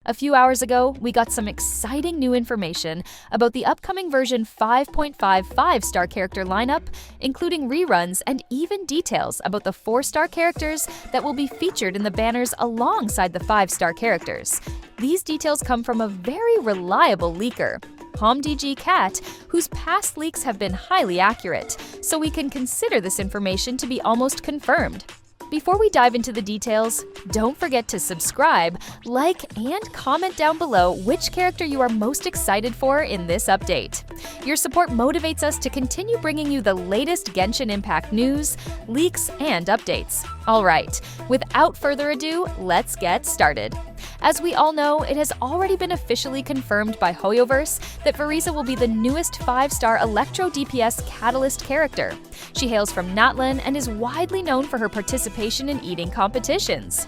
A few hours ago, we got some exciting new information about the upcoming version 5.5 5-star character lineup, including reruns and even details about the 4-star characters that will be featured in the banners alongside the 5-star characters. These details come from a very reliable leaker, HomDGCat, whose past leaks have been highly accurate, so we can consider this information to be almost confirmed. Before we dive into the details, don't forget to subscribe, like, and comment down below which character you are most excited for in this update. Your support motivates us to continue bringing you the latest Genshin Impact news, leaks, and updates. Alright, without further ado, let's get started. As we all know, it has already been officially confirmed by HoYoverse that Varesa will be the newest 5-star Electro DPS Catalyst character. She hails from Natlan and is widely known for her participation in eating competitions.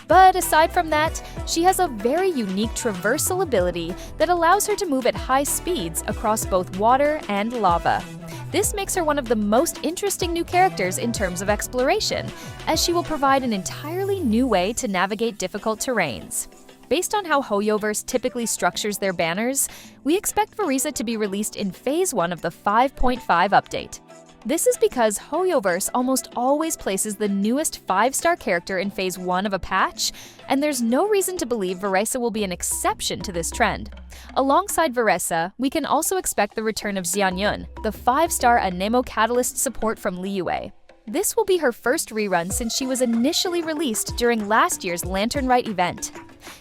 But aside from that, she has a very unique traversal ability that allows her to move at high speeds across both water and lava. This makes her one of the most interesting new characters in terms of exploration, as she will provide an entirely new way to navigate difficult terrains. Based on how HoYoverse typically structures their banners, we expect Varesa to be released in Phase 1 of the 5.5 update. This is because HoYoverse almost always places the newest 5-star character in Phase 1 of a patch, and there's no reason to believe Varesa will be an exception to this trend. Alongside Varesa, we can also expect the return of Xianyun, the 5-star Anemo Catalyst support from Liyue. This will be her first rerun since she was initially released during last year's Lantern Rite event.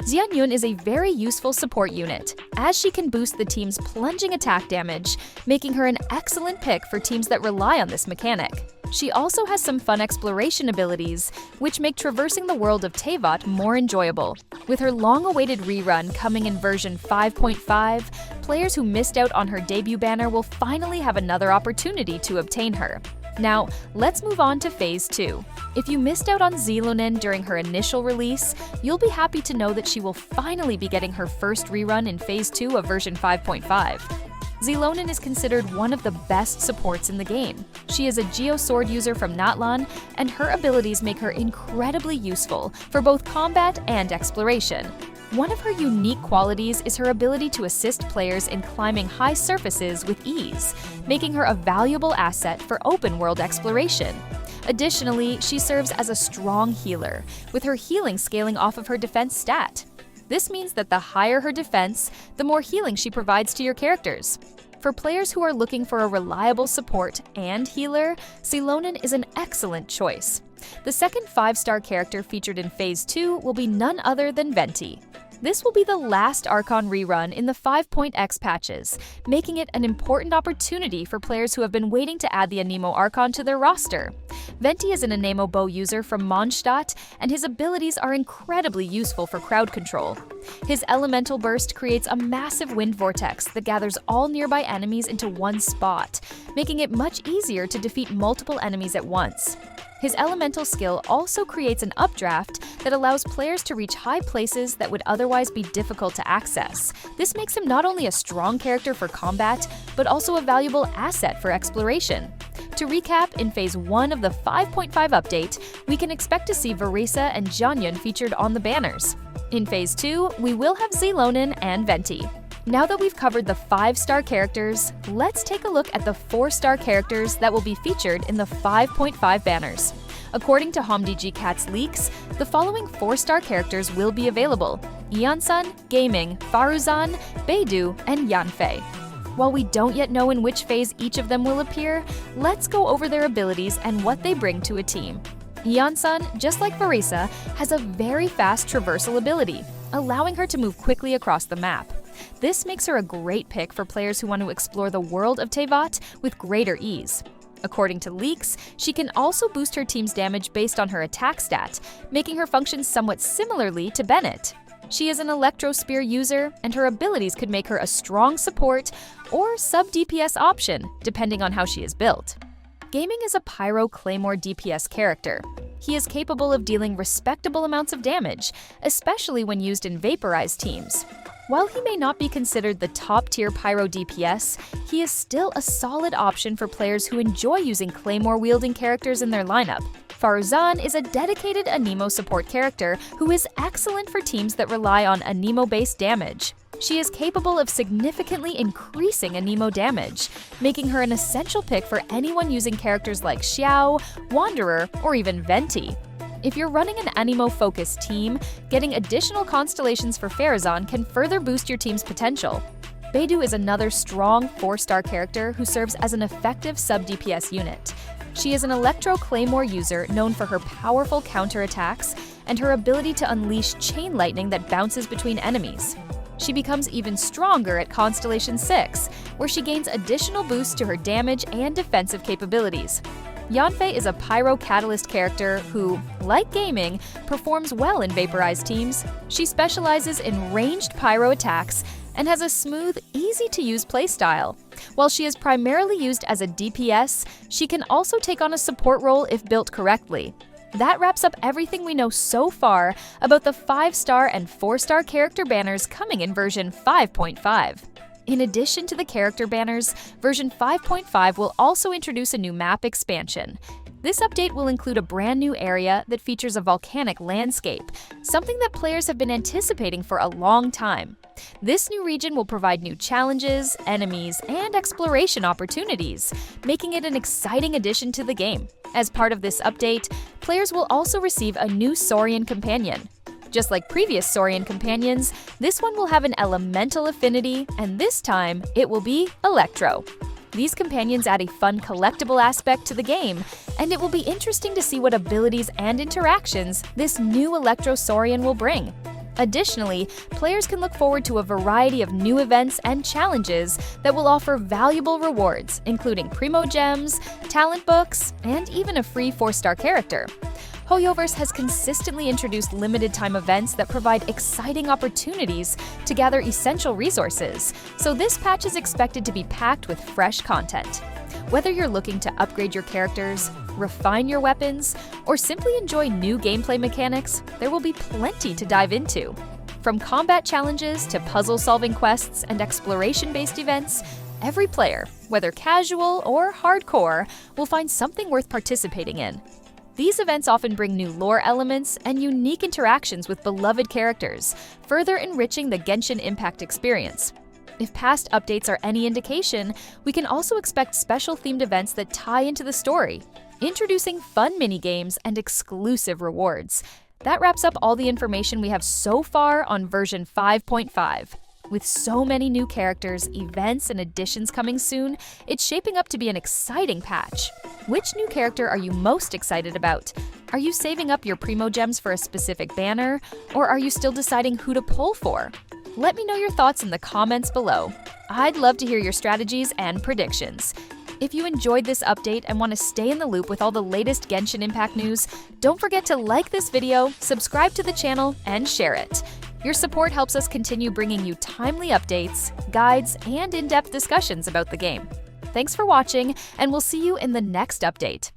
Xianyun is a very useful support unit, as she can boost the team's plunging attack damage, making her an excellent pick for teams that rely on this mechanic. She also has some fun exploration abilities, which make traversing the world of Teyvat more enjoyable. With her long-awaited rerun coming in version 5.5, players who missed out on her debut banner will finally have another opportunity to obtain her. Now, let's move on to Phase 2. If you missed out on Xilonen during her initial release, you'll be happy to know that she will finally be getting her first rerun in Phase 2 of version 5.5. Xilonen is considered one of the best supports in the game. She is a Geo Sword user from Natlan, and her abilities make her incredibly useful for both combat and exploration. One of her unique qualities is her ability to assist players in climbing high surfaces with ease, making her a valuable asset for open-world exploration. Additionally, she serves as a strong healer, with her healing scaling off of her defense stat. This means that the higher her defense, the more healing she provides to your characters. For players who are looking for a reliable support and healer, Xilonen is an excellent choice. The second 5-star character featured in Phase 2 will be none other than Venti. This will be the last Archon rerun in the 5.x patches, making it an important opportunity for players who have been waiting to add the Anemo Archon to their roster. Venti is an Anemo bow user from Mondstadt, and his abilities are incredibly useful for crowd control. His elemental burst creates a massive wind vortex that gathers all nearby enemies into one spot, making it much easier to defeat multiple enemies at once. His elemental skill also creates an updraft that allows players to reach high places that would otherwise be difficult to access. This makes him not only a strong character for combat, but also a valuable asset for exploration. To recap, in Phase 1 of the 5.5 update, we can expect to see Varesa and Xianyun featured on the banners. In Phase 2, we will have Xilonen and Venti. Now that we've covered the 5-star characters, let's take a look at the 4-star characters that will be featured in the 5.5 banners. According to HomDGCat's leaks, the following 4-star characters will be available: Eonsun, Gaming, Faruzan, Beidou, and Yanfei. While we don't yet know in which phase each of them will appear, let's go over their abilities and what they bring to a team. Eonsun, just like Varesa, has a very fast traversal ability, allowing her to move quickly across the map. This makes her a great pick for players who want to explore the world of Teyvat with greater ease. According to leaks, she can also boost her team's damage based on her attack stat, making her function somewhat similarly to Bennett. She is an Electro Spear user, and her abilities could make her a strong support or sub-DPS option, depending on how she is built. Gaming is a Pyro Claymore DPS character. He is capable of dealing respectable amounts of damage, especially when used in vaporized teams. While he may not be considered the top-tier Pyro DPS, he is still a solid option for players who enjoy using Claymore-wielding characters in their lineup. Varesa is a dedicated Anemo support character who is excellent for teams that rely on Anemo-based damage. She is capable of significantly increasing Anemo damage, making her an essential pick for anyone using characters like Xiao, Wanderer, or even Venti. If you're running an Anemo-focused team, getting additional constellations for Varesa can further boost your team's potential. Beidou is another strong 4-star character who serves as an effective sub-DPS unit. She is an Electro Claymore user known for her powerful counterattacks and her ability to unleash chain lightning that bounces between enemies. She becomes even stronger at Constellation 6, where she gains additional boosts to her damage and defensive capabilities. Yanfei is a Pyro Catalyst character who, like gaming, performs well in vaporized teams. She specializes in ranged pyro attacks and has a smooth, easy-to-use playstyle. While she is primarily used as a DPS, she can also take on a support role if built correctly. That wraps up everything we know so far about the 5-star and 4-star character banners coming in version 5.5. In addition to the character banners, version 5.5 will also introduce a new map expansion. This update will include a brand new area that features a volcanic landscape, something that players have been anticipating for a long time. This new region will provide new challenges, enemies, and exploration opportunities, making it an exciting addition to the game. As part of this update, players will also receive a new Saurian companion. Just like previous Saurian companions, this one will have an elemental affinity, and this time it will be Electro. These companions add a fun collectible aspect to the game, and it will be interesting to see what abilities and interactions this new Electro Saurian will bring. Additionally, players can look forward to a variety of new events and challenges that will offer valuable rewards, including Primo Gems, talent books, and even a free 4-star character. HoYoverse has consistently introduced limited-time events that provide exciting opportunities to gather essential resources, so this patch is expected to be packed with fresh content. Whether you're looking to upgrade your characters, refine your weapons, or simply enjoy new gameplay mechanics, there will be plenty to dive into. From combat challenges to puzzle-solving quests and exploration-based events, every player, whether casual or hardcore, will find something worth participating in. These events often bring new lore elements and unique interactions with beloved characters, further enriching the Genshin Impact experience. If past updates are any indication, we can also expect special themed events that tie into the story, introducing fun mini-games and exclusive rewards. That wraps up all the information we have so far on version 5.5. With so many new characters, events, and additions coming soon, it's shaping up to be an exciting patch. Which new character are you most excited about? Are you saving up your Primo Gems for a specific banner, or are you still deciding who to pull for? Let me know your thoughts in the comments below. I'd love to hear your strategies and predictions. If you enjoyed this update and want to stay in the loop with all the latest Genshin Impact news, don't forget to like this video, subscribe to the channel, and share it. Your support helps us continue bringing you timely updates, guides, and in-depth discussions about the game. Thanks for watching, and we'll see you in the next update.